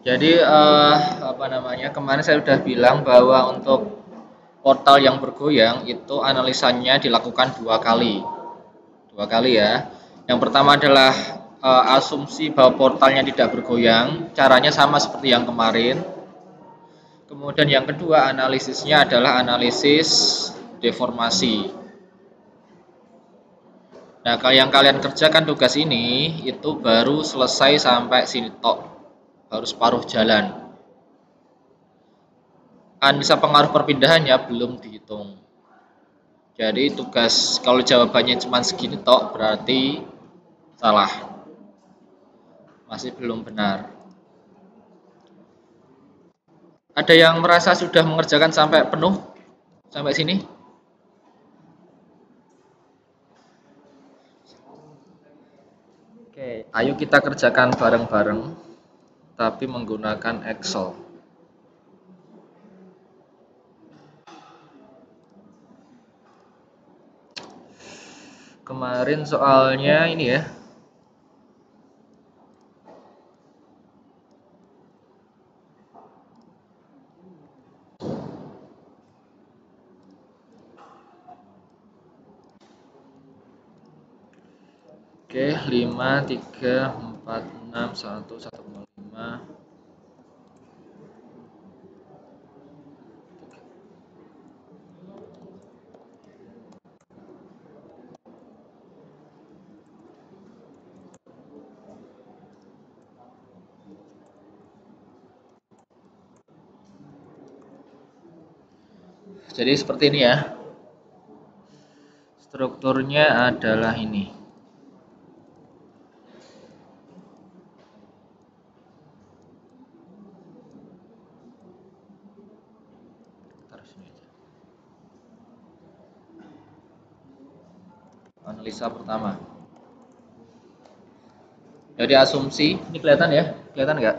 Jadi apa namanya? Kemarin saya sudah bilang bahwa untuk portal yang bergoyang itu analisanya dilakukan dua kali ya. Yang pertama adalah asumsi bahwa portalnya tidak bergoyang, caranya sama seperti yang kemarin. Kemudian yang kedua analisisnya adalah analisis deformasi. Nah, kalau yang kalian kerjakan tugas ini itu baru selesai sampai sini tok, baru separuh jalan. Analisa pengaruh perpindahannya belum dihitung. Jadi tugas kalau jawabannya cuma segini tok berarti salah. Masih belum benar. Ada yang merasa sudah mengerjakan sampai penuh sampai sini? Oke, ayo kita kerjakan bareng-bareng tapi menggunakan Excel. Kemarin soalnya ini ya. Oke, 5 3 4 6 1 1,5. Jadi seperti ini ya. Strukturnya adalah ini. Taruh sini aja. Analisa pertama. Jadi asumsi, ini kelihatan ya? Kelihatan nggak?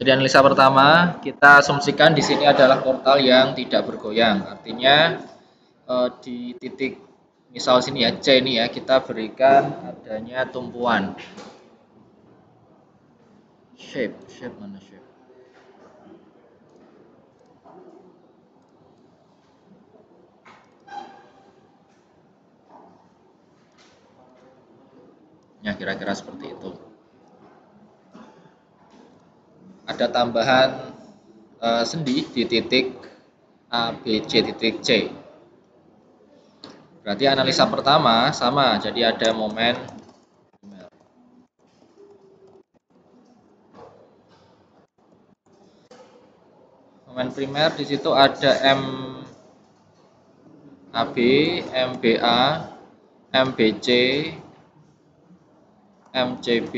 Jadi analisa pertama, kita asumsikan di sini adalah portal yang tidak bergoyang. Artinya di titik misal sini ya, C ini ya, kita berikan adanya tumpuan. Shape mana shape? Ya kira-kira seperti itu. Ada tambahan sendi di titik A, B, C, titik C. Berarti analisa pertama sama, jadi ada momen primer di situ ada MAB, MBA, MBC, MCB,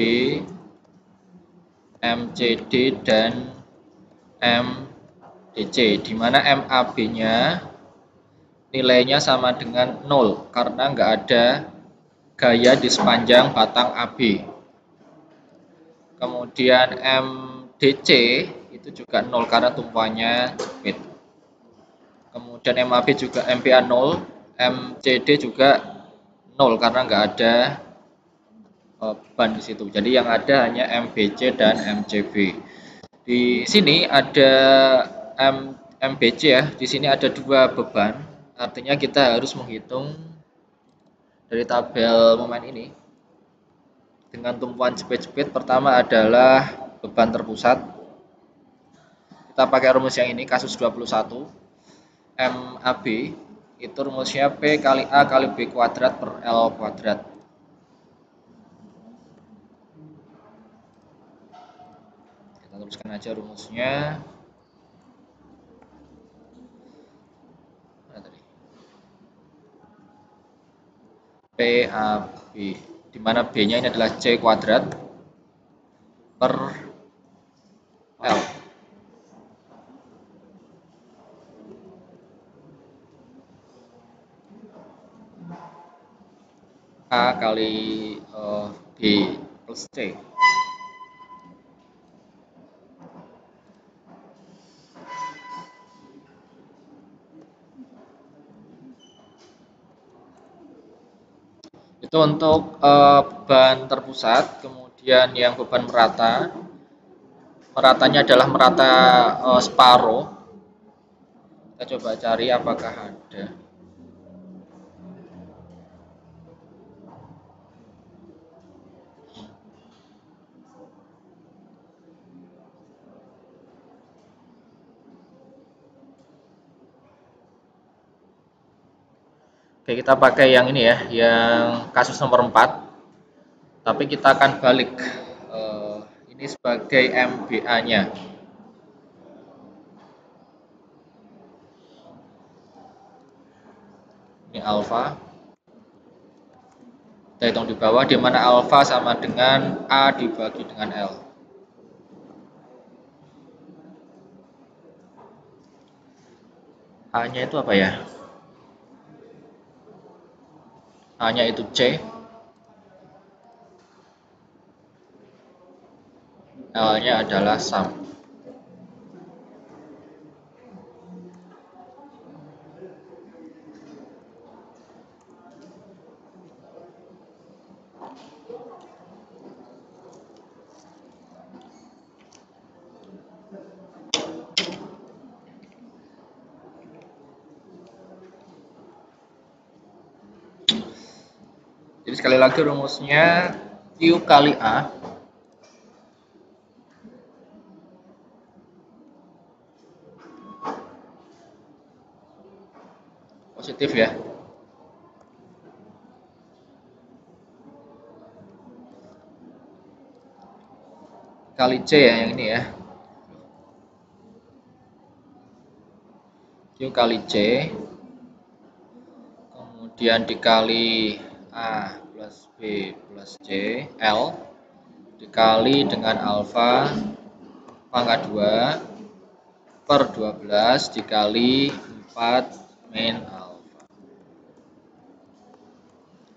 MCD dan MDC, di mana MAB-nya nilainya sama dengan 0 karena nggak ada gaya di sepanjang batang AB. Kemudian MDC itu juga 0 karena tumpuannya jepit. Kemudian MAB juga MPA 0, MCD juga 0 karena nggak ada ban di situ. Jadi yang ada hanya MBC dan MCB. Di sini ada MBC ya. Di sini ada dua beban. Artinya kita harus menghitung dari tabel momen ini dengan tumpuan jepit-jepit. Pertama adalah beban terpusat. Kita pakai rumus yang ini, kasus 21. MAB itu rumusnya P kali A kali B kuadrat per L kuadrat. Kita tuliskan aja rumusnya. Mana tadi? PAB, di mana B-nya ini adalah C kuadrat per L. A kali B plus C. Itu untuk beban terpusat. Kemudian yang beban merata meratanya adalah merata separuh. Kita coba cari apakah ada. Oke, kita pakai yang ini ya, yang kasus nomor 4. Tapi kita akan balik. Ini sebagai MBA-nya. Ini alfa. Kita hitung di bawah, di mana alfa sama dengan A dibagi dengan L. A-nya itu apa ya? A-nya itu C. L-nya adalah sum. Jadi sekali lagi rumusnya Q kali A positif ya, kali C ya, yang ini ya, Q kali C, kemudian dikali A plus B plus C L dikali dengan alfa pangkat 2 per 12 dikali 4 min alfa.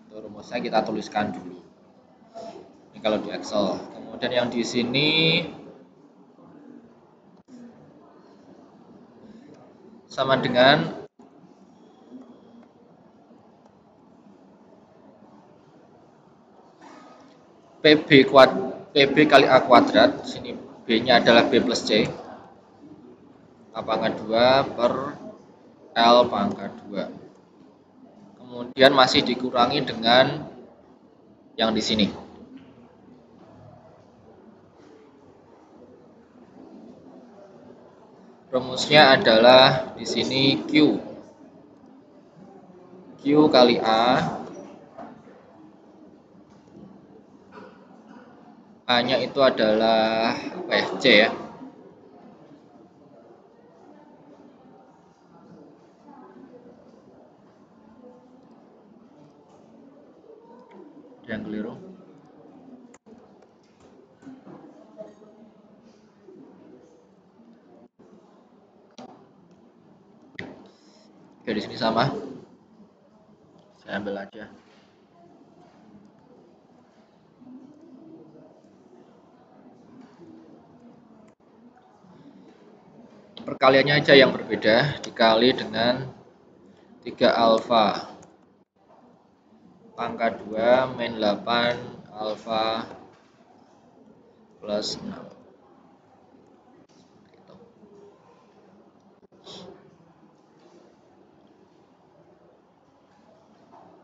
Itu rumusnya kita tuliskan dulu. Ini kalau di Excel. Kemudian yang di sini sama dengan PB kali A kuadrat. Sini B-nya adalah B plus C. A pangkat 2 per L pangkat 2. Kemudian masih dikurangi dengan yang di sini. Rumusnya adalah di sini Q kali A. A-nya itu adalah apa ya? C ya. Yang keliru. Oke, di sini sama. Saya ambil aja. Perkaliannya aja yang berbeda, dikali dengan 3 alfa pangkat 2 min 8 alfa plus 6.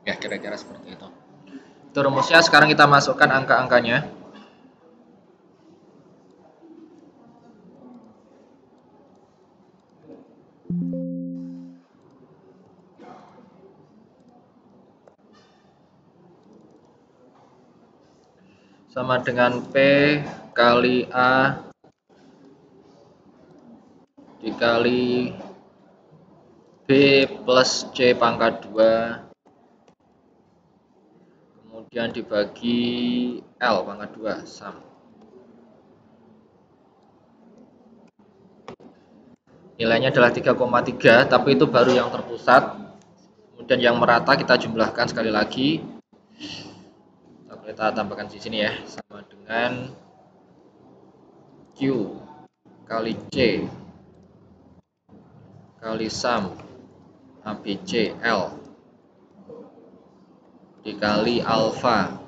Ya, kira-kira seperti itu. Itu rumusnya. Sekarang kita masukkan angka-angkanya. Sama dengan P kali A dikali B plus C pangkat 2 kemudian dibagi L pangkat 2 sum. Nilainya adalah 3,3, tapi itu baru yang terpusat. Kemudian yang merata kita jumlahkan sekali lagi. Kita tambahkan di sini ya, sama dengan Q kali C kali sum ABC L dikali alfa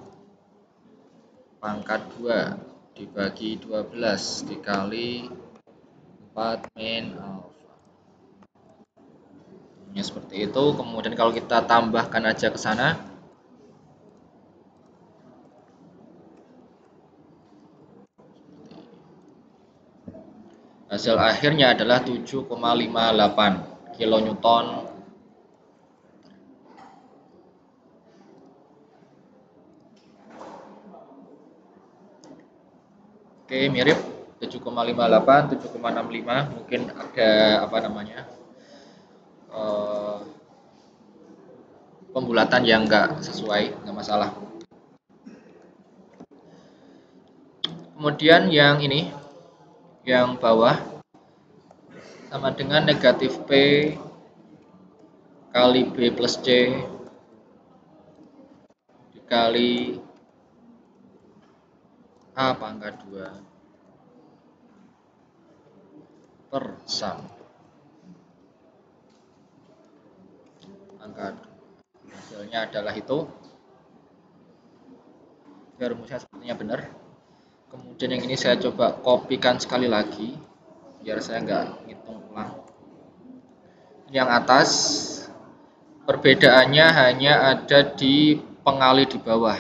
pangkat 2 dibagi 12 dikali 4 min alfa. Ya, seperti itu. Kemudian kalau kita tambahkan aja ke sana, hasil akhirnya adalah 7,58 kilonewton. Oke, mirip 7,58, 7,65, mungkin ada apa namanya pembulatan yang enggak sesuai, nggak masalah. Kemudian yang ini, yang bawah sama dengan negatif P kali B plus C dikali A pangkat 2 per SAM pangkat 2. Hasilnya adalah itu. Rumusnya sepertinya benar. Kemudian yang ini saya coba kopikan sekali lagi biar saya nggak ngitung ulang. Yang atas perbedaannya hanya ada di pengali di bawah.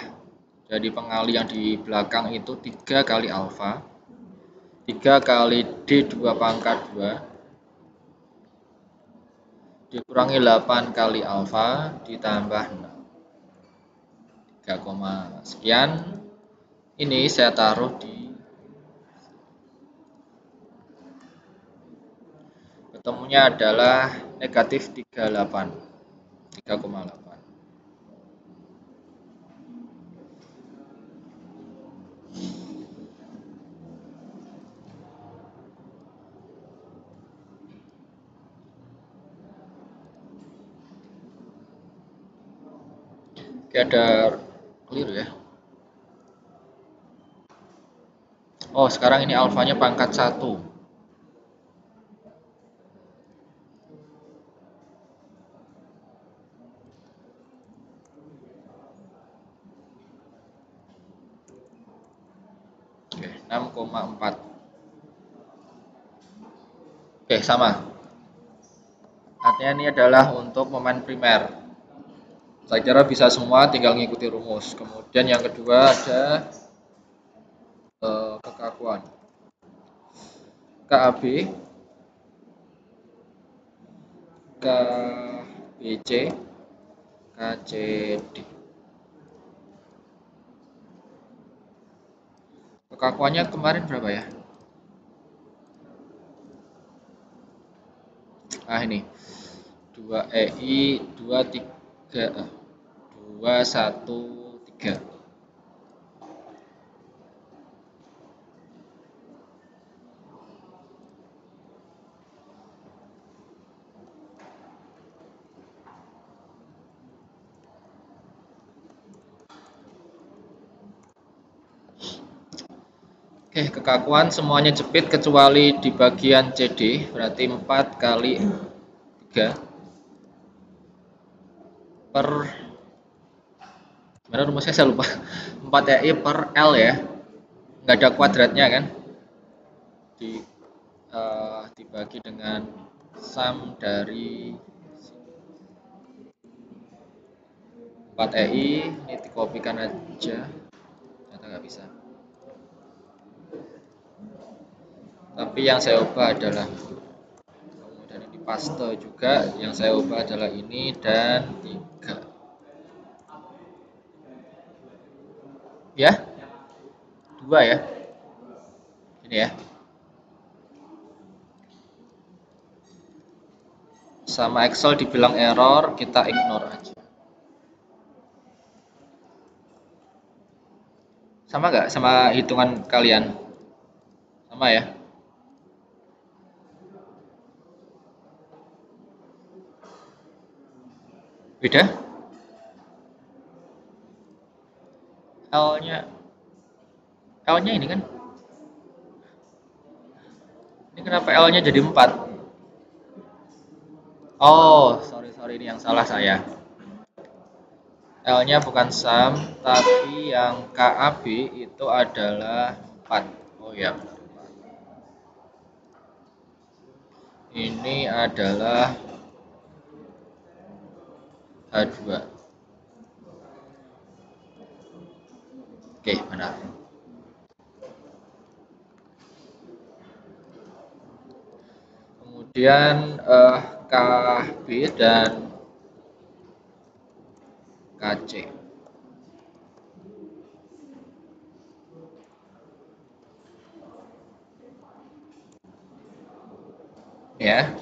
Jadi pengali yang di belakang itu 3 kali alfa, 3 kali D2 pangkat 2 dikurangi 8 kali alfa ditambah 6, 3, sekian. Ini saya taruh di, ketemunya adalah negatif 38, 3,8. Oke, ada keliru ya. Oh, sekarang ini alfanya pangkat 1. Oke, 6,4. Oke, sama. Artinya ini adalah untuk momen primer. Saya kira bisa semua, tinggal ngikuti rumus. Kemudian yang kedua ada kekakuan. KAB, KBC, KCD. Kekakuannya kemarin berapa ya? Ah, ini 2 EI 23 213. Oke, kekakuan semuanya jepit kecuali di bagian CD, berarti 4 kali 3 per, mana rumusnya saya lupa, 4 EI per L ya, nggak ada kuadratnya kan, dibagi dengan sum dari 4 EI, ini dikopikan aja, ternyata nggak bisa. Tapi yang saya ubah adalah, kemudian ini paste juga, yang saya ubah adalah ini dan 3. Ya, 2 ya, ini ya. Sama Excel dibilang error, kita ignore aja. Sama nggak sama hitungan kalian? Sama ya? Beda? L-nya ini kan? Ini kenapa L-nya jadi 4? Oh, sorry, ini yang salah saya. L-nya bukan sum, tapi yang KAB itu adalah 4. 4. Oh ya, benar. Ini adalah H2. Oke, benar. Kemudian KB dan KC. Ya.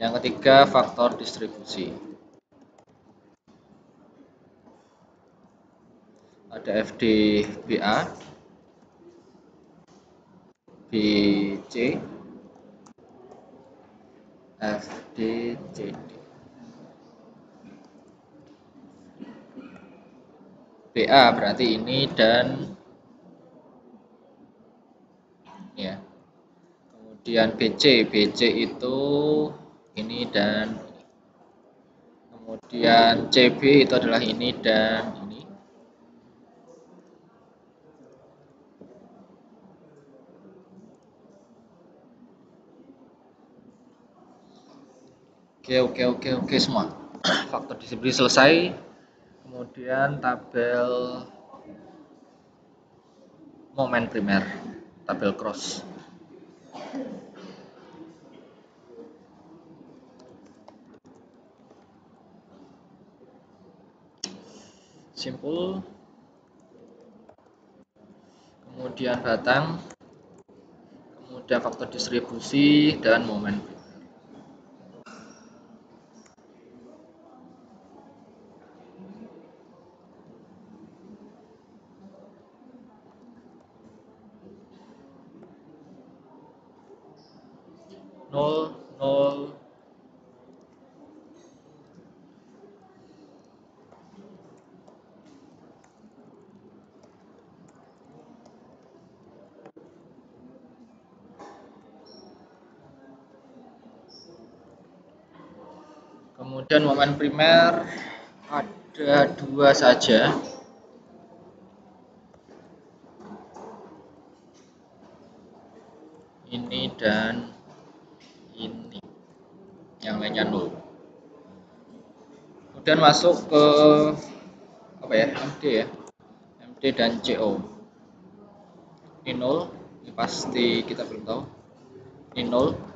Yang ketiga faktor distribusi. Ada FD BA, BC, FD CD. BA berarti ini dan ya. Kemudian BC itu ini dan ini. Kemudian CB itu adalah ini dan ini. Oke semua. Faktor distribusi selesai. Kemudian tabel momen primer, tabel cross. Simpul. Kemudian batang. Kemudian faktor distribusi dan momen primer. Nol. Kemudian momen primer ada 2 saja. Ini dan ini. Yang lainnya 0. Kemudian masuk ke apa ya? MD ya. MD dan CO. Ini 0. Ini pasti kita belum tahu. Ini 0.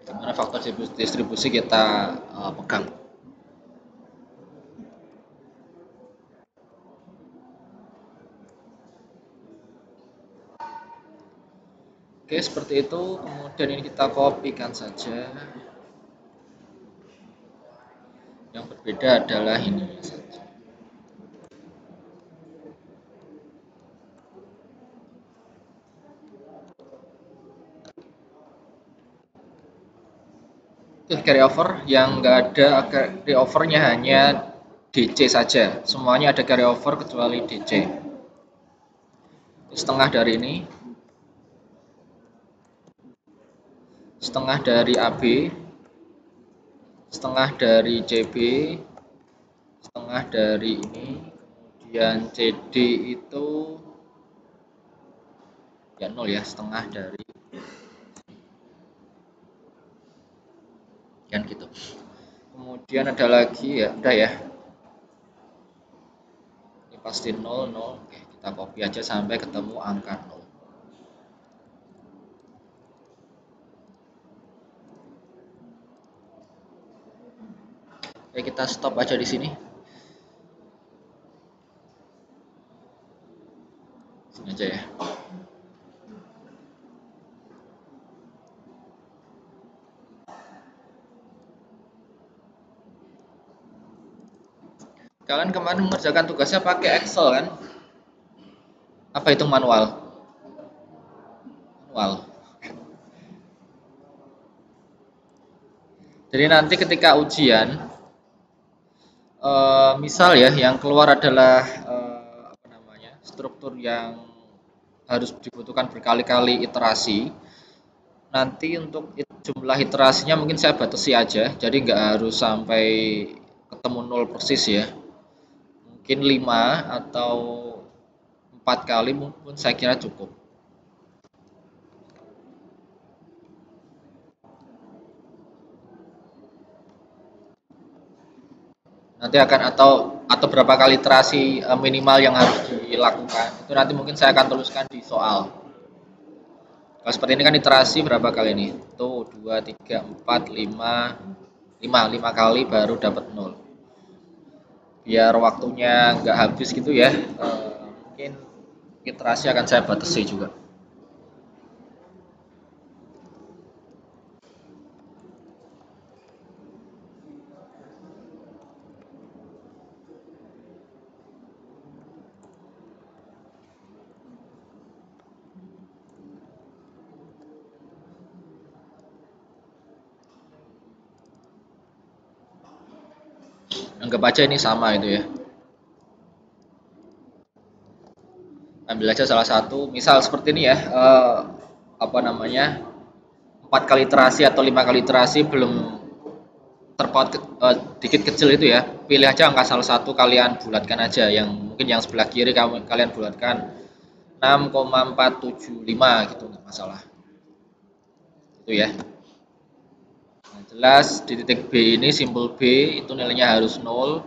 Karena faktor distribusi kita pegang. Oke, seperti itu. Kemudian ini kita kopikan saja. Yang berbeda adalah ini saja. Carry over yang nggak ada carry overnya hanya DC saja. Semuanya ada carry over kecuali DC. Setengah dari ini, setengah dari AB, setengah dari CB, setengah dari ini, kemudian CD itu ya 0 ya, setengah dari kan gitu. Kemudian ada lagi ya, udah ya. Ini pasti 0. Oke, kita copy aja sampai ketemu angka 0. Oke, kita stop aja di sini. Sini aja ya. Kalian kemarin mengerjakan tugasnya pakai Excel kan? Apa itu manual? Manual. Jadi nanti ketika ujian, misal ya, yang keluar adalah apa namanya, struktur yang harus dibutuhkan berkali-kali iterasi. Nanti untuk jumlah iterasinya mungkin saya batasi aja, jadi nggak harus sampai ketemu nol persis ya. Mungkin 5 atau 4 kali pun saya kira cukup. Nanti akan atau berapa kali iterasi minimal yang harus dilakukan. Itu nanti mungkin saya akan tuliskan di soal. Kalau seperti ini kan iterasi berapa kali nih? Tuh 2, 3, 4, 5, 5 kali baru dapat 0. Biar waktunya nggak habis gitu ya. Mungkin iterasi akan saya batasi juga. Anggap aja ini sama itu ya. Ambil aja salah satu, misal seperti ini ya. Apa namanya? 4 kali iterasi atau 5 kali iterasi belum terpaut dikit kecil itu ya, pilih aja angka salah satu, kalian bulatkan aja, yang mungkin yang sebelah kiri kalian bulatkan 6,475 gitu, nggak masalah itu ya. Nah, jelas di titik B ini, simbol B itu nilainya harus 0,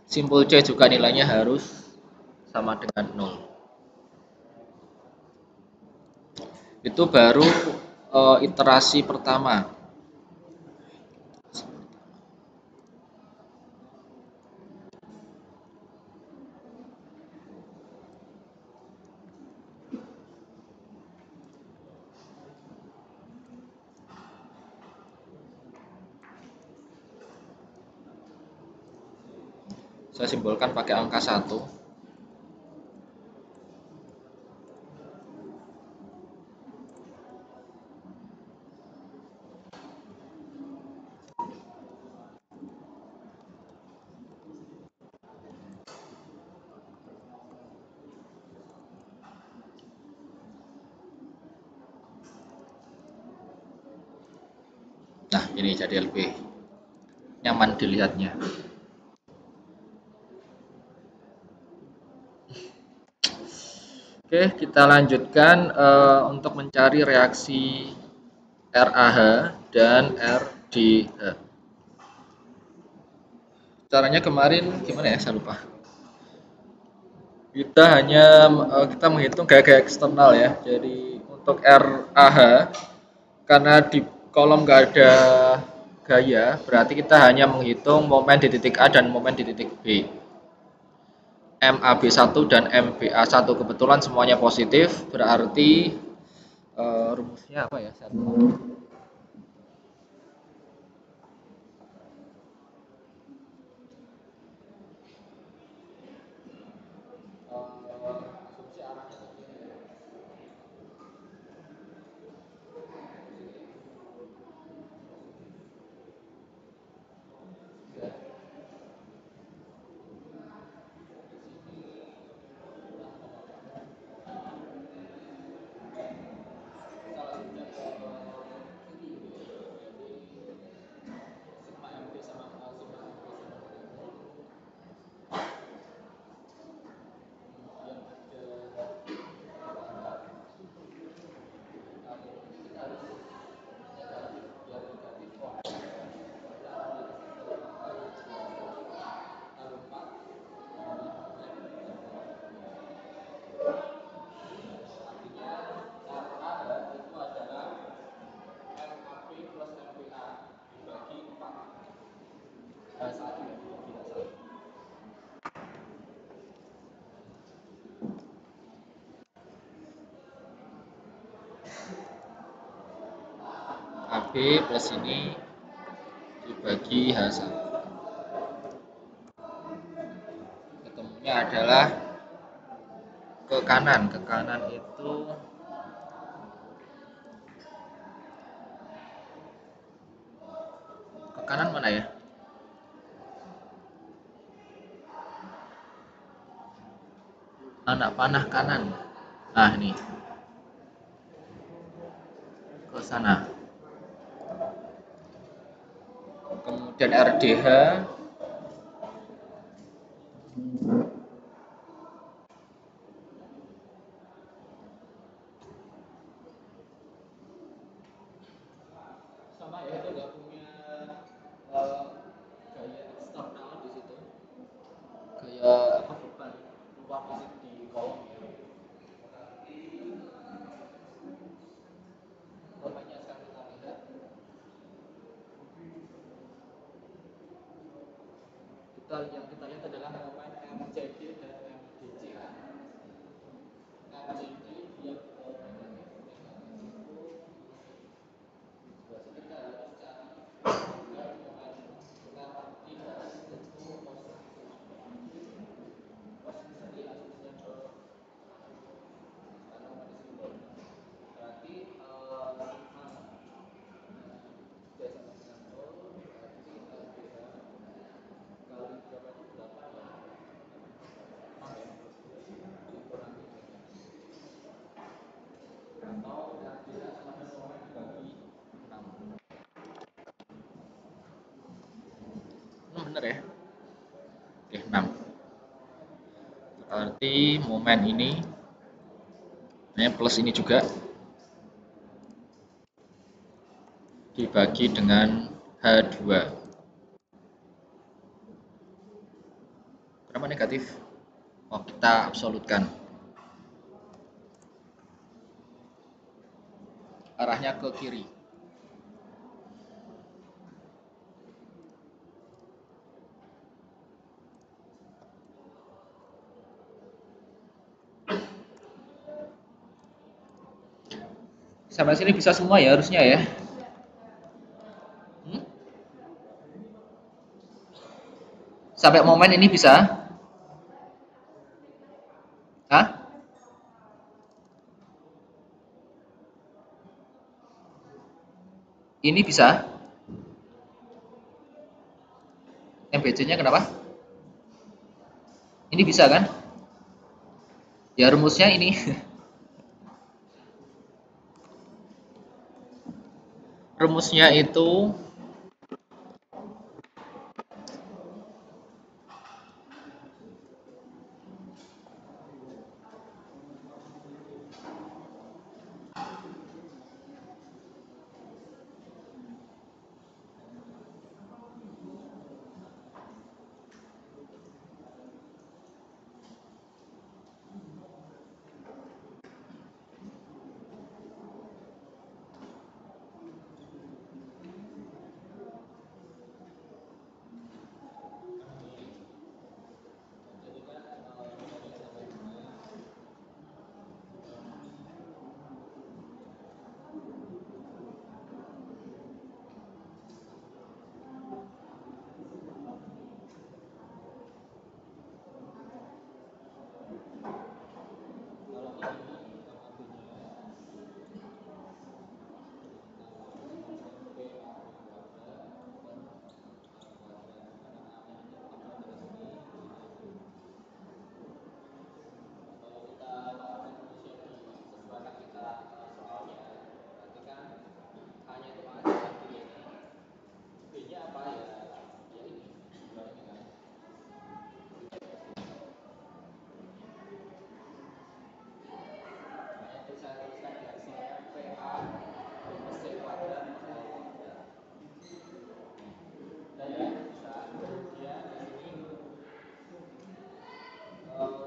simbol C juga nilainya harus sama dengan 0. Itu baru iterasi pertama. Saya simbolkan pakai angka 1. Nah, ini jadi lebih nyaman dilihatnya. Oke, kita lanjutkan untuk mencari reaksi RAH dan RDH. Caranya kemarin gimana ya? Saya lupa. Kita hanya kita menghitung gaya-gaya eksternal ya. Jadi untuk RAH, karena di kolom nggak ada gaya, berarti kita hanya menghitung momen di titik A dan momen di titik B. MAB1 dan MBA1 kebetulan semuanya positif, berarti rumusnya apa ya? Saya lupa. Asumsi arahnya ke kiri ya. Kalau sudah ke kiri gitu ya, berarti sigma MB sama sigma MB sama dengan kemudian ada kali kita harus negatif, biar negatif kok berarti arahnya ke kali 4 artinya RAH itu adalah MAB plus MPA dibagi 4 H1 ya, dibagi H1. AB plus ini dibagi H1, ketemunya adalah ke kanan itu ke kanan mana ya, anak panah kanan, nah ini ke sana. kemudian RDH, sama ya, itu nggak punya gaya eksternal di situ, gaya apa, beban ruang fisik di kolom ya. Momennya sekarang kita lihat, kita lihat adalah momen MCD dan MDC. MCD dia kita harus cari momen tidak itu posisi aslinya karena momen simbol. Berarti biasa dengan nol, berarti kali berapa itu 8 ya, 6 ya, dikurangi atau tidak sampai momen dibagi 6. Bener ya, oke 6. Berarti momen ini plus ini juga dibagi dengan H2. Kenapa negatif? Oh, kita absolutkan. Arahnya ke kiri. Sampai sini bisa semua ya harusnya ya. Sampai momen ini bisa? Hah? Ini bisa? MBC-nya kenapa? Ini bisa kan? Ya rumusnya ini. Rumusnya itu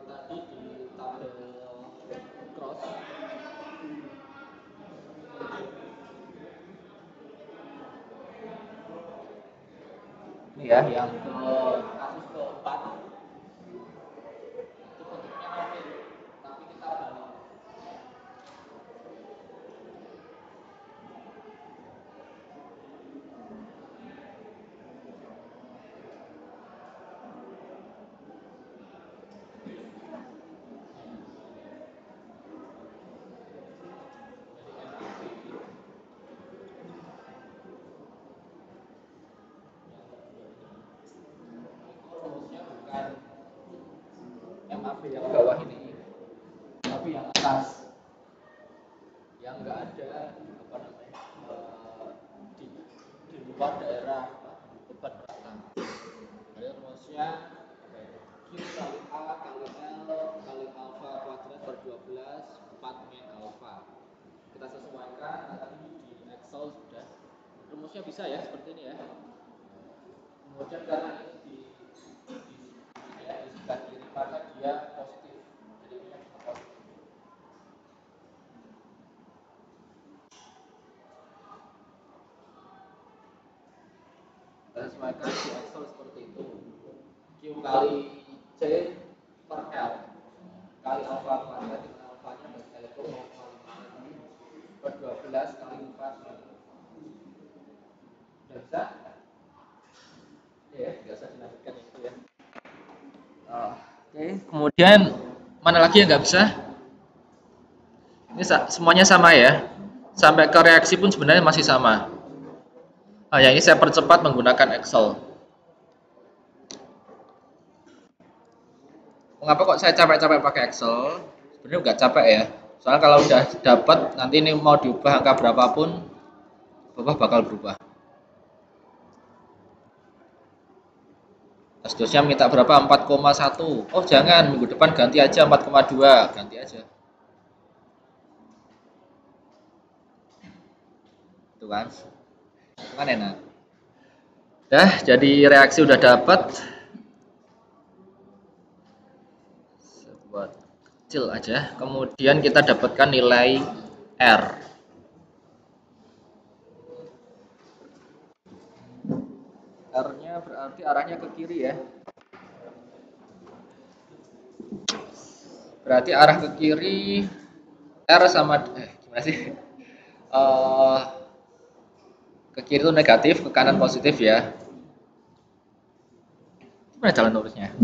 tadi di tabel cross ini ya, yang ke kasus keempat itu bentuknya nomor, tapi kita balik. Rumusnya bukan MAB yang bawah ini, tapi yang atas, yang enggak ada apa namanya, di luar daerah depan merata. Jadi rumusnya Q kali A kali L kali alfa kuadrat per 12 4 min alfa. Kita sesuaikan tadi di Excel sudah. Rumusnya bisa ya seperti ini ya. Kemudian karena ini di sebelah kiri maka dia positif. Jadi ini juga positif. Kita sesuaikan di Excel seperti itu. Q kali C per L kali alfa kuadrat dengan alfanya bagi L itu 0,5 per 12 kali 4 min. Sudah bisa? Ya, biasa dilanjutkan itu ya. Oke, kemudian mana lagi yang nggak bisa? Ini semuanya sama ya. Sampai ke reaksi pun sebenarnya masih sama. Nah, yang ini saya percepat menggunakan Excel. Mengapa kok saya capek-capek pakai Excel? Sebenarnya nggak capek ya. Soalnya kalau udah dapat, nanti ini mau diubah angka berapapun, Bapak bakal berubah. Asdosnya minta berapa? 4,1. Oh jangan, minggu depan ganti aja 4,2. Ganti aja. Itu kan enak. Dah, jadi reaksi udah dapat. Buat kecil aja. Kemudian kita dapatkan nilai R. R-nya berarti arahnya ke kiri ya. Berarti arah ke kiri R sama gimana sih? Ke kiri itu negatif, ke kanan positif ya. Gimana jalan lurusnya?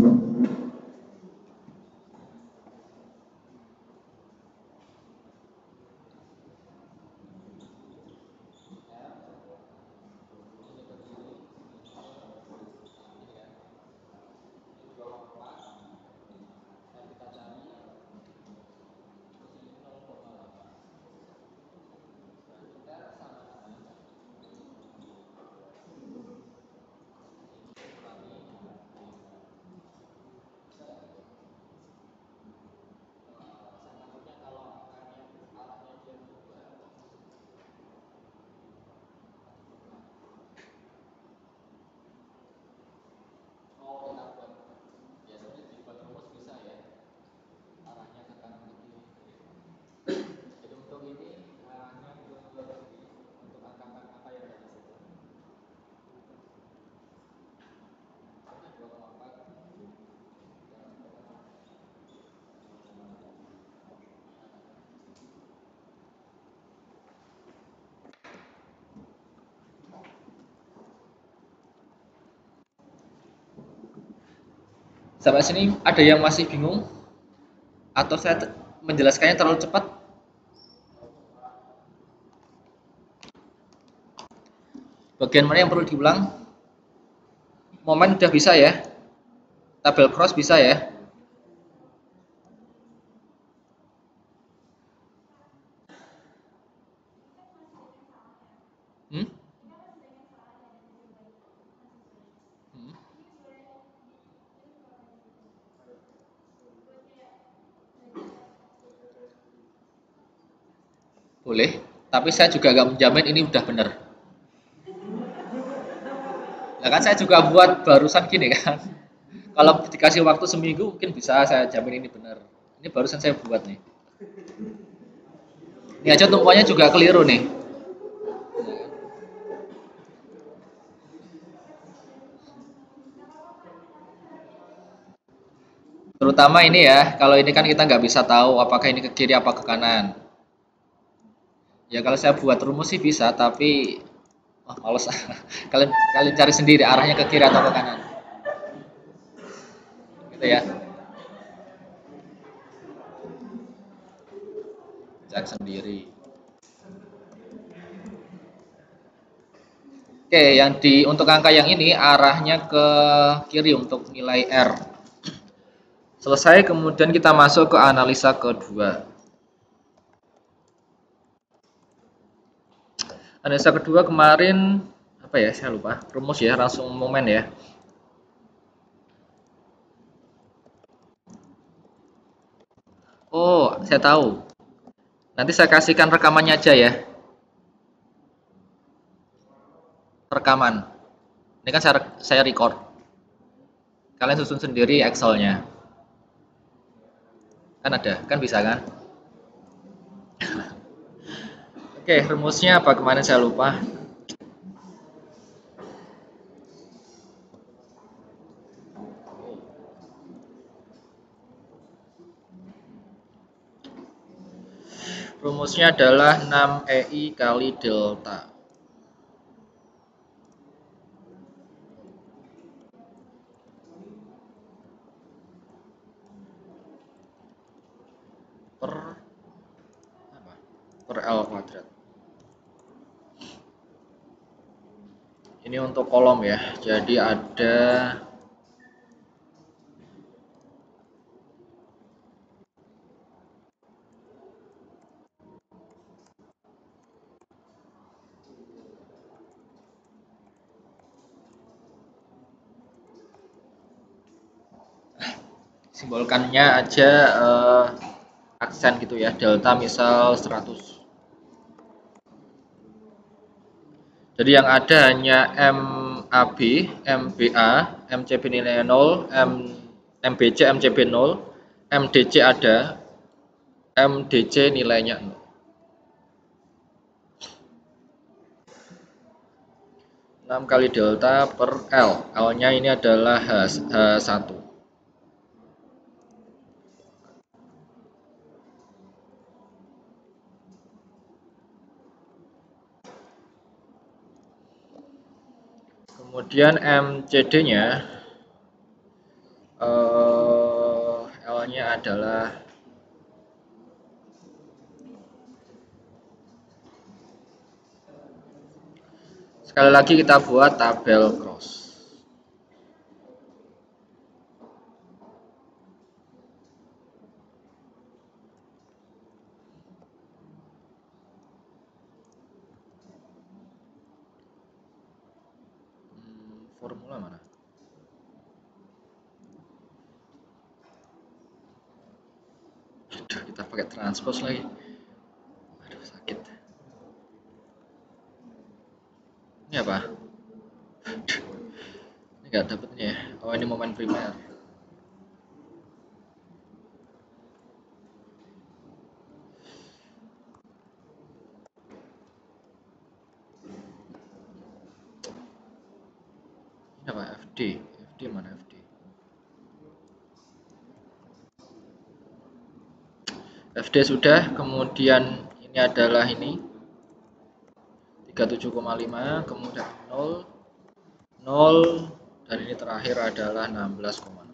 Sampai sini ada yang masih bingung? Atau saya menjelaskannya terlalu cepat? Bagian mana yang perlu diulang? Momen udah bisa ya? Tabel cross bisa ya? Hmm? Boleh, tapi saya juga nggak menjamin ini udah benar. Nah kan saya juga buat barusan gini kan. Kalau dikasih waktu seminggu mungkin bisa saya jamin ini benar. Ini barusan saya buat nih. Ini aja tumpuannya juga keliru nih. Terutama ini ya, kalau ini kan kita nggak bisa tahu apakah ini ke kiri apa ke kanan. Ya kalau saya buat rumus sih bisa, tapi males. kalian cari sendiri arahnya ke kiri atau ke kanan. Gitu ya. Cek sendiri. Oke, yang untuk angka yang ini arahnya ke kiri untuk nilai R. Selesai, kemudian kita masuk ke analisa kedua. Analisa kedua kemarin Apa ya, saya lupa. Rumus ya, langsung momen ya. Oh, saya tahu. Nanti saya kasihkan rekamannya aja ya. Rekaman. Ini kan saya record. Kalian susun sendiri Excel-nya. Kan ada, kan bisa kan? Oke, rumusnya apa kemarin saya lupa. Rumusnya adalah 6EI kali delta. Per apa? Per L kuadrat. Ini untuk kolom ya. Jadi ada simbolkannya aja aksen gitu ya. Delta misal 100. Jadi yang ada hanya MAB, MBA, MCB nilai 0, MBC, MCB 0, MDC ada, MDC nilainya 0. 6 kali delta per L. L-nya ini adalah H1. Kemudian MCD-nya L-nya adalah sekali lagi kita buat tabel cross. Formula mana? Aduh, kita pakai transpose lagi. Aduh, sakit. Ini apa? Ini nggak dapetnya ya. Oh, ini momen primer. Ini apa? FD. FD mana FD? FD sudah. Kemudian ini adalah ini 37,5. Kemudian 0, 0, dan ini terakhir adalah 16,6.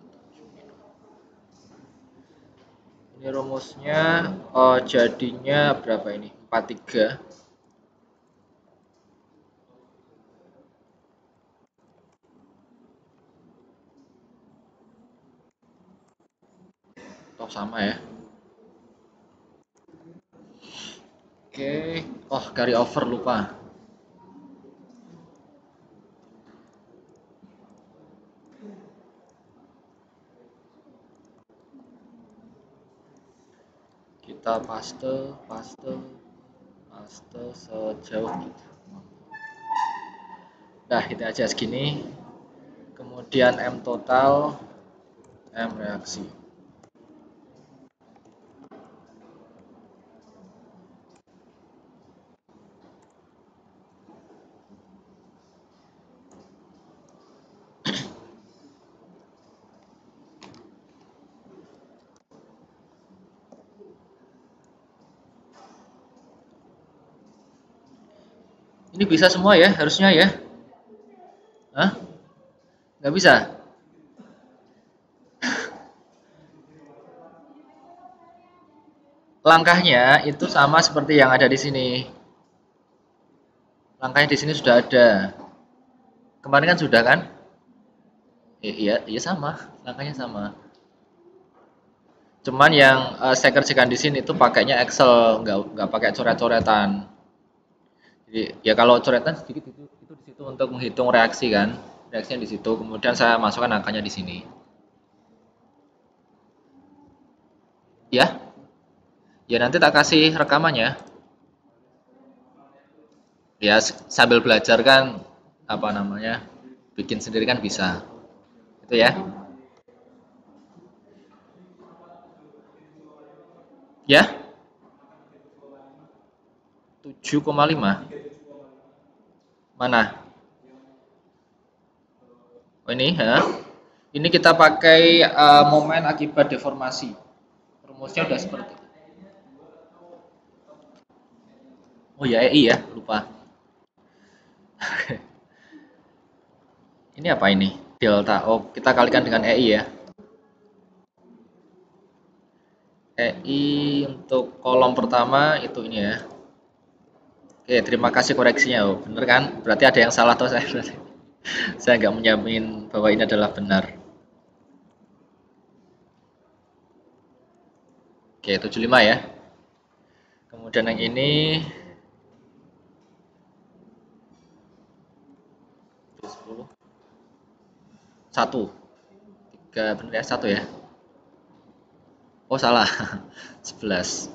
Ini rumusnya jadinya berapa ini? 43. Oh, sama ya. Oke. Oh, carry over lupa. Kita paste sejauh itu. Nah, itu aja segini. Kemudian M total, M reaksi. Ini bisa semua ya, harusnya ya. Hah? Nggak bisa? Langkahnya itu sama seperti yang ada di sini. Langkahnya di sini sudah ada. Kemarin kan sudah kan? Iya, iya sama. Langkahnya sama. Cuman yang saya kerjakan di sini itu pakainya Excel, nggak pakai coret-coretan. Jadi ya kalau coretan sedikit itu di situ Itu untuk menghitung reaksi kan, reaksinya di situ. Kemudian saya masukkan angkanya di sini. Ya, ya nanti tak kasih rekamannya. Ya sambil belajar kan apa namanya, bikin sendiri kan bisa. Itu ya. Ya, 7,5. Mana? Oh ini, ya. Ini kita pakai momen akibat deformasi. Rumusnya udah seperti. Oh ya EI ya, lupa. Ini apa ini? Delta. Oh, kita kalikan dengan EI ya. EI untuk kolom pertama itu ini ya. Oke, terima kasih koreksinya. Oh, bener kan? Berarti ada yang salah tuh saya. Saya nggak menjamin bahwa ini adalah benar. Oke, 75 ya. Kemudian yang ini 10. 1. 3 bener ya, 1 ya. Oh, salah. 11.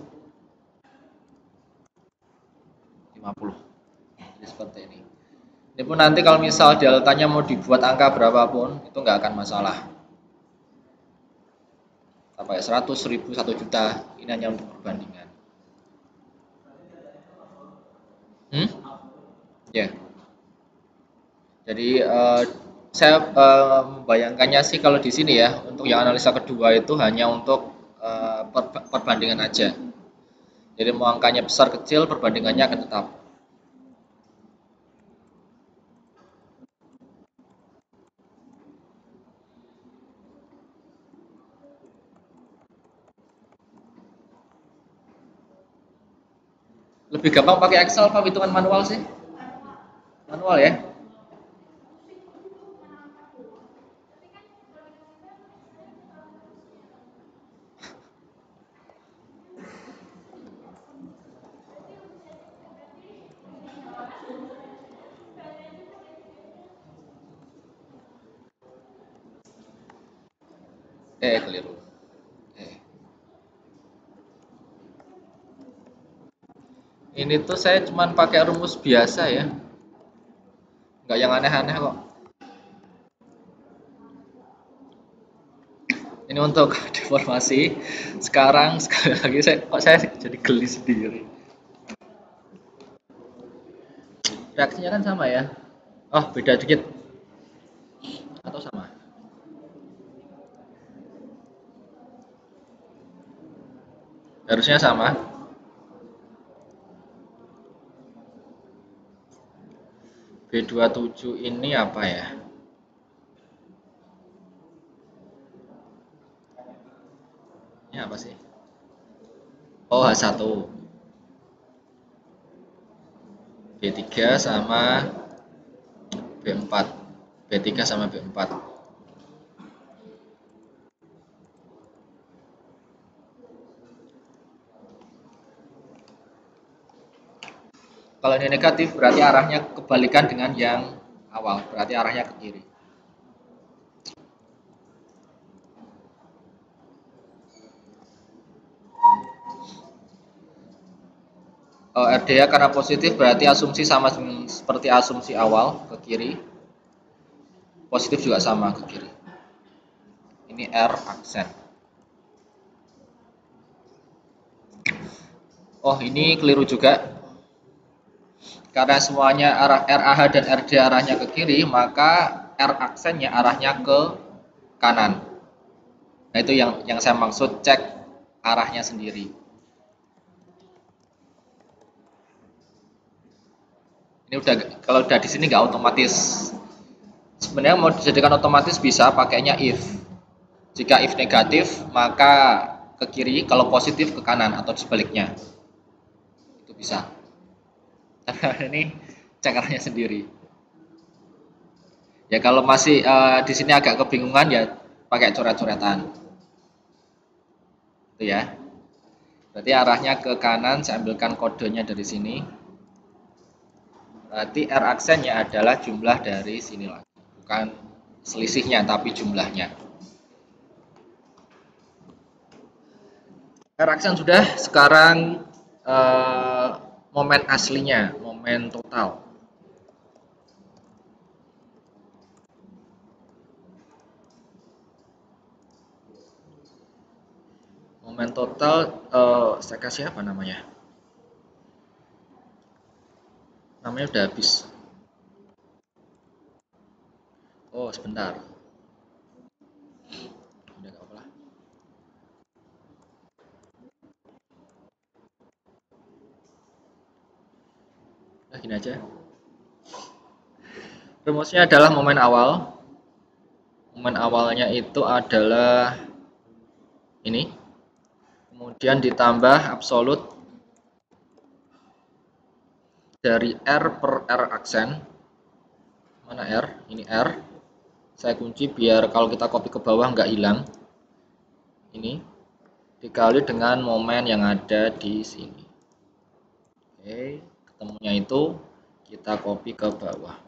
50. Jadi seperti ini. Ini pun nanti kalau misal deltanya mau dibuat angka berapapun, itu nggak akan masalah. Sampai 100, 1000, 1 juta, ini hanya untuk perbandingan. Hmm? Ya. Jadi saya membayangkannya sih kalau di sini ya, untuk yang analisa kedua itu hanya untuk perbandingan aja. Jadi mau angkanya besar kecil, perbandingannya akan tetap. Lebih gampang pakai Excel apa hitungan manual sih? Manual ya. Keliru. Eh. Ini tuh saya cuman pakai rumus biasa ya. Nggak yang aneh-aneh kok. Ini untuk deformasi. Sekarang sekali lagi saya jadi geli sendiri. Reaksinya kan sama ya. Oh, beda dikit atau sama? Harusnya sama. B27 ini apa ya? Ini apa sih? Oh, H1. B3 sama B4. B3 sama B4. Kalau ini negatif berarti arahnya kebalikan dengan yang awal, berarti arahnya ke kiri. RDA karena positif berarti asumsi sama seperti asumsi awal ke kiri. Positif juga sama ke kiri. Ini R aksen. Oh, ini keliru juga. Karena semuanya arah RAH dan RD arahnya ke kiri, maka R aksennya arahnya ke kanan. Nah, itu yang saya maksud, cek arahnya sendiri. Ini udah, kalau udah di sini nggak otomatis. Sebenarnya mau dijadikan otomatis bisa pakainya if. Jika if negatif, maka ke kiri, kalau positif ke kanan atau sebaliknya. Itu bisa. Ini cek arahnya sendiri. Ya kalau masih di sini agak kebingungan ya pakai coret-coretan. Itu ya. Berarti arahnya ke kanan, saya ambilkan kodenya dari sini. Berarti R aksennya adalah jumlah dari sini lagi. Bukan selisihnya, tapi jumlahnya. R aksen sudah, sekarang momen aslinya, momen total. Momen total, saya kasih apa namanya? Namanya udah habis. Oh, sebentar. Udah gak apa-apa lah. Nah, gini aja. Rumusnya adalah momen awal. Momen awalnya itu adalah ini. Kemudian ditambah absolut dari R per R aksen. Mana R? Ini R. Saya kunci biar kalau kita copy ke bawah nggak hilang. Ini dikali dengan momen yang ada di sini. Oke, ketemunya itu kita copy ke bawah.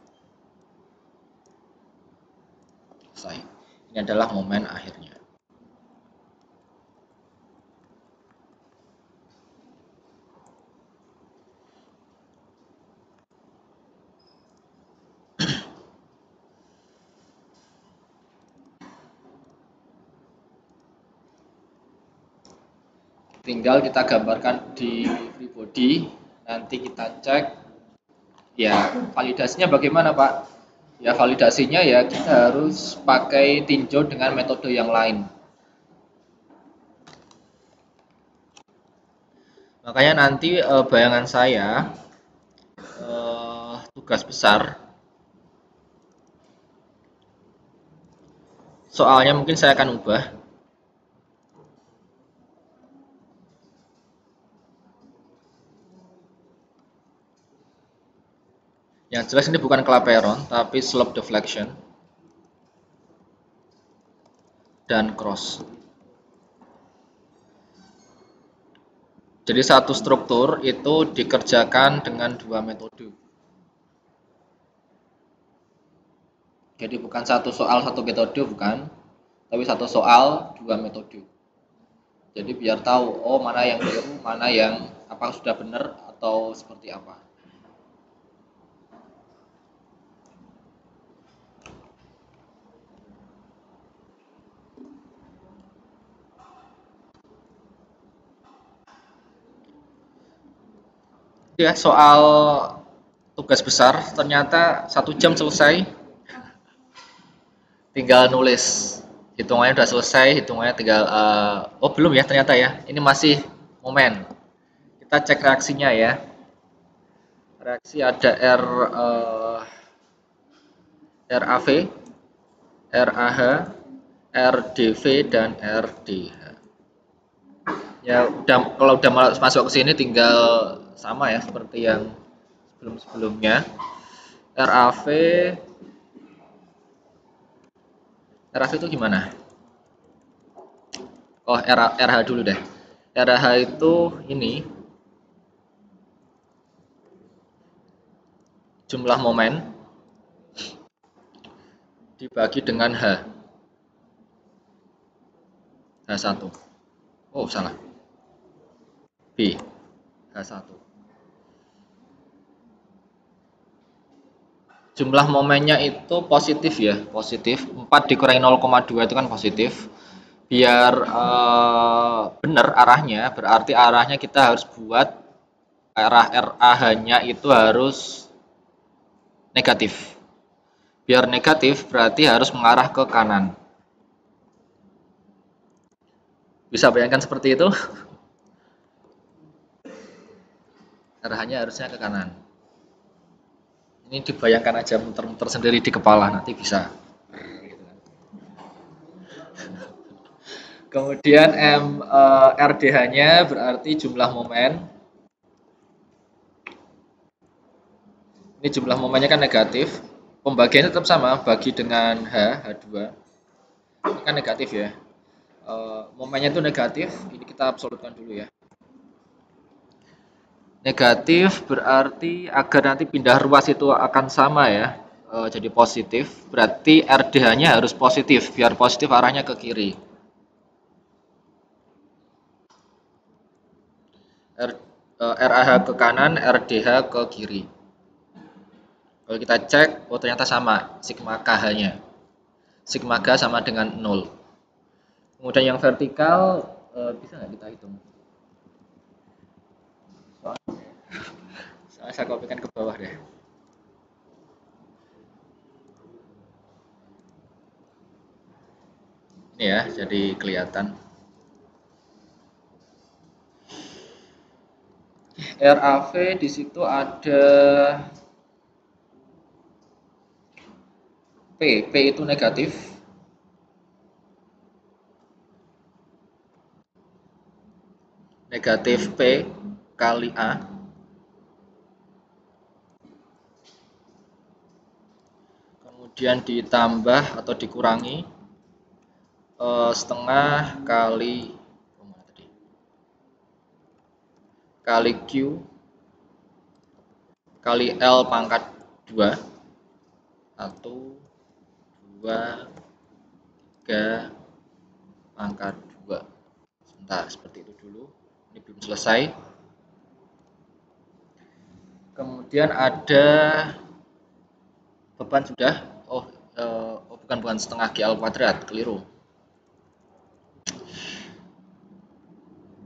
Selesai. Ini adalah momen akhirnya. Tinggal kita gambarkan di free body, nanti kita cek ya validasinya bagaimana Pak. Ya validasinya ya kita harus pakai tinjau dengan metode yang lain. Makanya nanti bayangan saya tugas besar soalnya mungkin saya akan ubah. Yang jelas ini bukan clapeyron tapi slope deflection dan cross. Jadi satu struktur itu dikerjakan dengan dua metode. Jadi bukan satu soal satu metode, bukan, tapi satu soal dua metode. Jadi biar tahu, oh mana yang keliru, mana yang apa sudah benar atau seperti apa. Ya soal tugas besar ternyata 1 jam selesai, tinggal nulis. Hitungannya udah selesai, hitungannya tinggal oh belum ya ternyata ya. Ini masih momen. Kita cek reaksinya ya. Reaksi ada RAV, RAH, RDV dan RDH. Ya udah kalau udah masuk ke sini tinggal sama ya seperti yang sebelum-sebelumnya. RAV RH itu gimana? Oh, RH dulu deh. RH itu ini jumlah momen dibagi dengan H1. Oh, salah. B. H1. Jumlah momennya itu positif ya, positif. 4 dikurangi 0,2 itu kan positif. Biar benar arahnya, berarti arahnya kita harus buat arah RAH-nya itu harus negatif. Biar negatif berarti harus mengarah ke kanan. Bisa bayangkan seperti itu? Arahnya harusnya ke kanan. Ini dibayangkan aja muter-muter sendiri di kepala, nanti bisa. Kemudian RDH-nya berarti jumlah momen. Ini jumlah momennya kan negatif. Pembagiannya tetap sama, bagi dengan H2. Ini kan negatif ya. Momennya itu negatif, ini kita absolutkan dulu ya. Negatif berarti agar nanti pindah ruas itu akan sama ya, jadi positif. Berarti RDH-nya harus positif, biar positif arahnya ke kiri. RAH ke kanan, RDH ke kiri. Kalau kita cek, oh ternyata sama, sigma KH-nya. Sigma K sama dengan 0. Kemudian yang vertikal, bisa nggak kita hitung? Soalnya saya kopikan ke bawah deh. Ini ya, jadi kelihatan. RAV di situ ada P itu negatif. Negatif P kali A. Kemudian ditambah atau dikurangi setengah kali Q kali L pangkat 2 1 2 3 pangkat 2. Sebentar, seperti itu dulu. Ini belum selesai. Kemudian ada beban sudah. Bukan setengah GL kuadrat, keliru.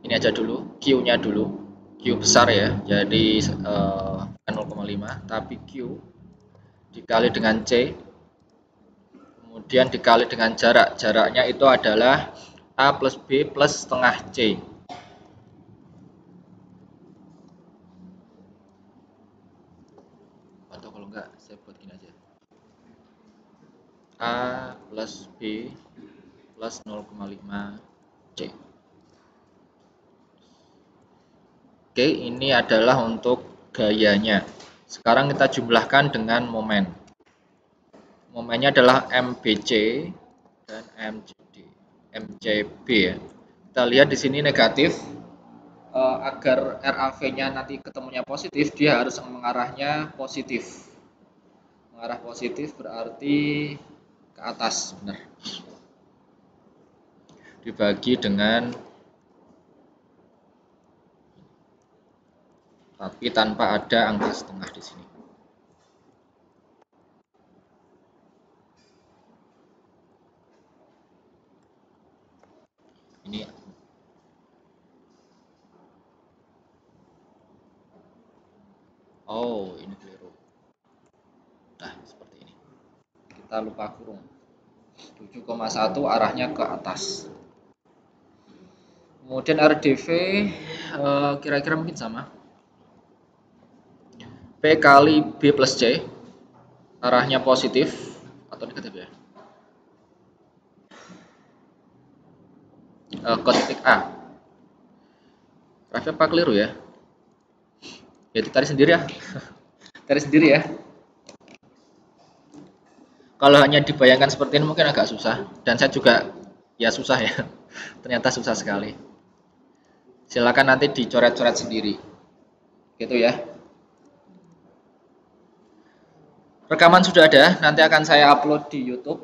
Ini aja dulu, Q-nya dulu. Q besar ya, jadi 0,5, tapi Q dikali dengan C, kemudian dikali dengan jarak. Jaraknya itu adalah A plus B plus setengah C. Atau kalau enggak, saya buat gini aja. A plus B plus 0,5 C. Oke, ini adalah untuk gayanya. Sekarang kita jumlahkan dengan momen. Momennya adalah MBC dan MCB ya. Kita lihat di sini negatif. Agar RAV-nya nanti ketemunya positif, dia harus mengarahnya positif. Mengarah positif berarti ke atas, benar. Dibagi dengan, tapi tanpa ada angka setengah di sini. Ini ini keliru. Nah, seperti ini. Kita lupa kurung. 7,1 arahnya ke atas. Kemudian RDV kira-kira mungkin sama. P kali B plus C, arahnya positif atau negatif ya? Ke titik A. Rafi apa keliru ya? Ya ditarik sendiri ya. Tarik sendiri ya. Kalau hanya dibayangkan seperti ini mungkin agak susah. Dan saya juga ya susah ya. Ternyata susah sekali. Silakan nanti dicoret-coret sendiri. Gitu ya. Rekaman sudah ada, nanti akan saya upload di YouTube.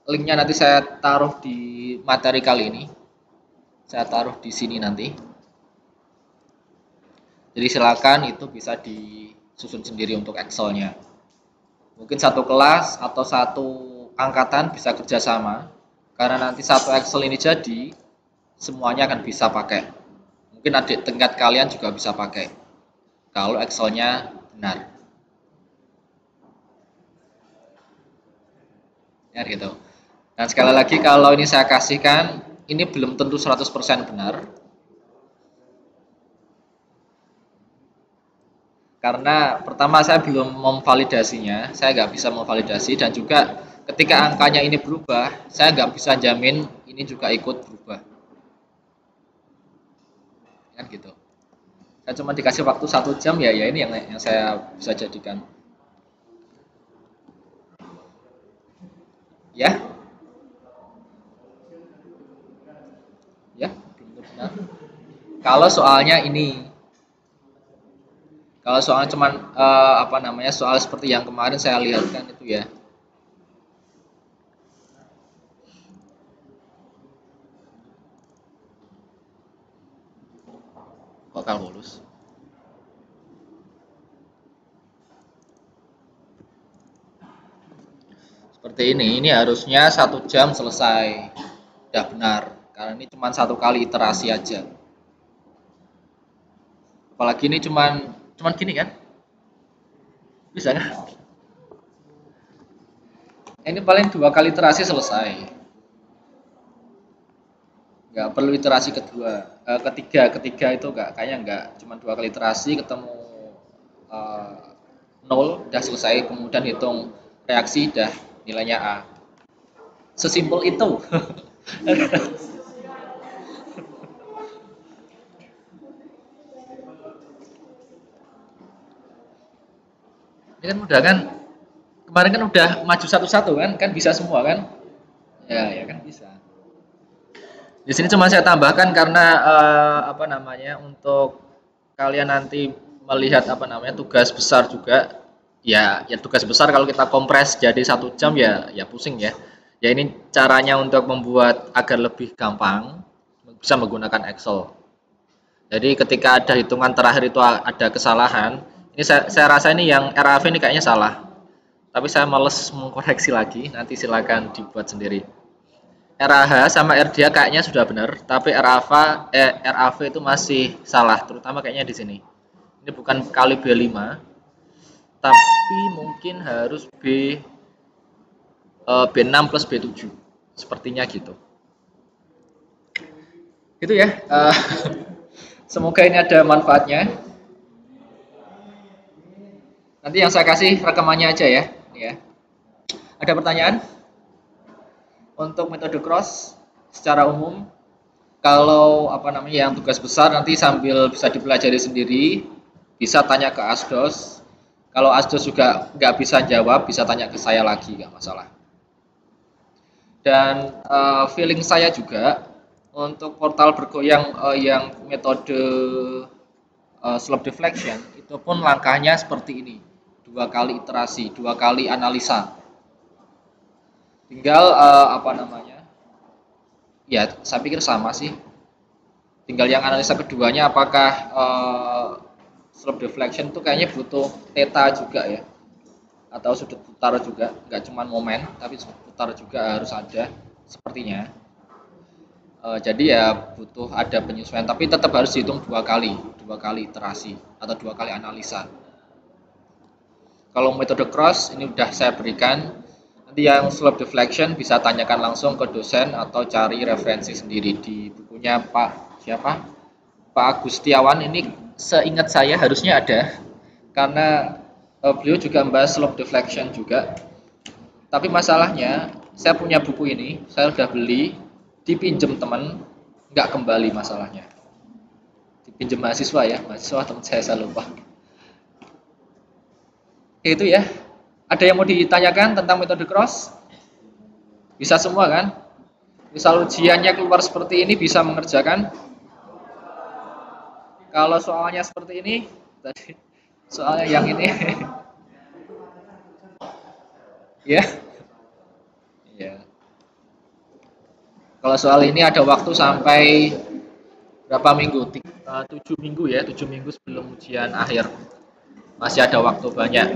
Linknya nanti saya taruh di materi kali ini. Saya taruh di sini nanti. Jadi silakan itu bisa disusun sendiri untuk Excel-nya. Mungkin satu kelas atau satu angkatan bisa kerjasama. Karena nanti satu Excel ini jadi, semuanya akan bisa pakai. Mungkin adik tingkat kalian juga bisa pakai. Kalau Excel-nya benar. Ya gitu. Dan sekali lagi kalau ini saya kasihkan, ini belum tentu 100% benar. Karena pertama saya belum memvalidasinya, saya nggak bisa memvalidasi, dan juga ketika angkanya ini berubah, saya nggak bisa jamin ini juga ikut berubah. Kan gitu. Saya cuma dikasih waktu 1 jam ya ini yang saya bisa jadikan. Ya, ya belum benar. Kalau soalnya ini Kalau soalnya cuman apa namanya soal seperti yang kemarin saya lihatkan itu ya kok kalkulus. Seperti ini harusnya 1 jam selesai. Udah benar, karena ini cuma satu kali iterasi aja. Apalagi ini cuman gini kan? Bisa kan? Ini paling 2 kali iterasi selesai. Nggak perlu iterasi ketiga itu kayaknya nggak. Cuma 2 kali iterasi ketemu eh, 0 udah selesai, kemudian hitung reaksi dah nilainya A. Sesimpel itu. Ini kan udah kan kemarin kan udah maju satu-satu kan bisa semua kan? Ya kan bisa. Di sini cuma saya tambahkan karena apa namanya untuk kalian nanti melihat apa namanya tugas besar juga. Ya tugas besar kalau kita kompres jadi 1 jam ya pusing ya. Ya ini caranya untuk membuat agar lebih gampang bisa menggunakan Excel. Jadi ketika ada hitungan terakhir itu ada kesalahan, ini saya rasa ini yang RAV ini kayaknya salah. Tapi saya males mengkoreksi lagi, nanti silakan dibuat sendiri. RAH sama RDA kayaknya sudah benar, tapi RAV itu masih salah, terutama kayaknya di sini. Ini bukan kali B5, tapi mungkin harus B6 plus B7. Sepertinya gitu. Itu ya. Semoga ini ada manfaatnya. Nanti yang saya kasih rekamannya aja ya. Ini ya. Ada pertanyaan? Untuk metode cross secara umum, kalau apa namanya yang tugas besar nanti sambil bisa dipelajari sendiri, bisa tanya ke Asdos. Kalau Asdos juga nggak bisa jawab, bisa tanya ke saya lagi, nggak masalah. Dan feeling saya juga untuk portal bergoyang yang metode slope deflection itu pun langkahnya seperti ini, 2 kali iterasi, 2 kali analisa. Tinggal apa namanya? Ya, saya pikir sama sih. Tinggal yang analisa keduanya apakah slope deflection itu kayaknya butuh theta juga ya, atau sudut putar juga, nggak cuma momen, tapi sudut putar juga harus ada sepertinya. Jadi ya butuh ada penyesuaian, tapi tetap harus dihitung 2 kali iterasi atau 2 kali analisa. Kalau metode cross ini udah saya berikan. Nanti yang slope deflection bisa tanyakan langsung ke dosen atau cari referensi sendiri di bukunya Pak siapa? Pak Agustiawan. Ini seingat saya harusnya ada karena beliau juga membahas slope deflection juga. Tapi masalahnya saya punya buku ini, saya udah beli, dipinjem teman, nggak kembali masalahnya. Dipinjem mahasiswa ya, mahasiswa teman saya lupa. Itu ya. Ada yang mau ditanyakan tentang metode cross? Bisa semua kan? Misal ujiannya keluar seperti ini bisa mengerjakan. Kalau soalnya seperti ini, tadi soalnya yang ini, ya, ya. Kalau soal ini ada waktu sampai berapa minggu? 7 minggu ya, 7 minggu sebelum ujian akhir. Masih ada waktu banyak.